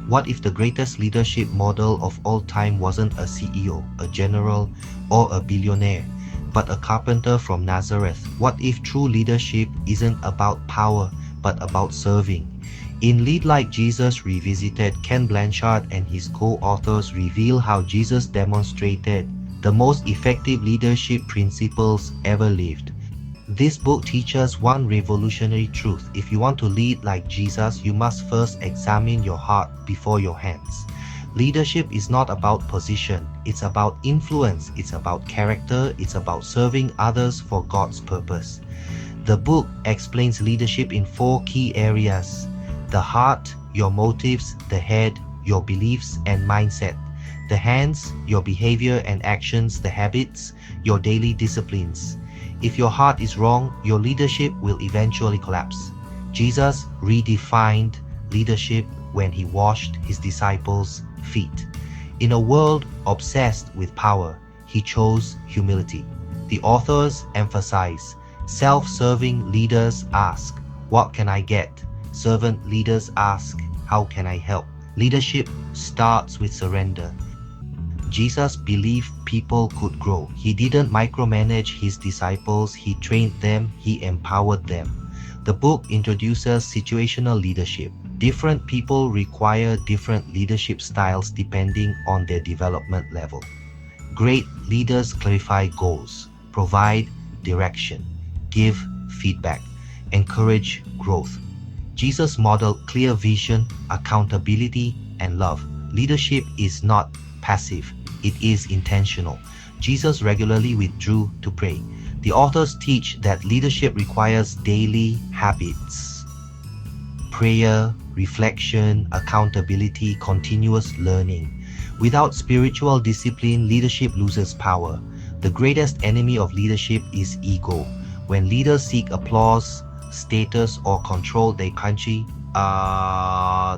What if the greatest leadership model of all time wasn't a CEO, a general, or a billionaire, but a carpenter from Nazareth? What if true leadership isn't about power, but about serving? In Lead Like Jesus Revisited, Ken Blanchard and his co-authors reveal how Jesus demonstrated the most effective leadership principles ever lived. This book teaches one revolutionary truth. If you want to lead like Jesus, you must first examine your heart before your hands. Leadership is not about position, it's about influence, it's about character, it's about serving others for God's purpose. The book explains leadership in 4 key areas: the heart, your motives; the head, your beliefs and mindset; the hands, your behavior and actions; the habits, your daily disciplines. If your heart is wrong, your leadership will eventually collapse. Jesus redefined leadership when he washed his disciples' feet. In a world obsessed with power, he chose humility. The authors emphasize, self-serving leaders ask, "What can I get?" Servant leaders ask, "How can I help?" Leadership starts with surrender. Jesus believed people could grow. He didn't micromanage his disciples, he trained them, he empowered them. The book introduces situational leadership. Different people require different leadership styles depending on their development level. Great leaders clarify goals, provide direction, give feedback, encourage growth. Jesus modeled clear vision, accountability, and love. Leadership is not passive, it is intentional. Jesus regularly withdrew to pray. The authors teach that leadership requires daily habits: prayer, reflection, accountability, continuous learning. Without spiritual discipline, leadership loses power. The greatest enemy of leadership is ego. When leaders seek applause, status, or control their country,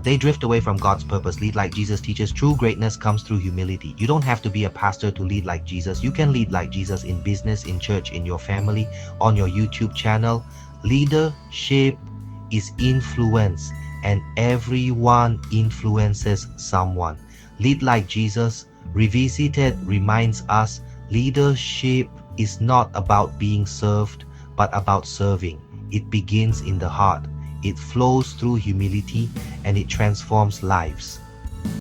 they drift away from God's purpose. Lead like Jesus teaches true greatness comes through humility. You don't have to be a pastor to lead like Jesus. You can lead like Jesus in business, in church, in your family, on your YouTube channel. Leadership is influence, and everyone influences someone. Lead like Jesus Revisited reminds us leadership is not about being served, but about serving. It begins in the heart. It flows through humility and it transforms lives.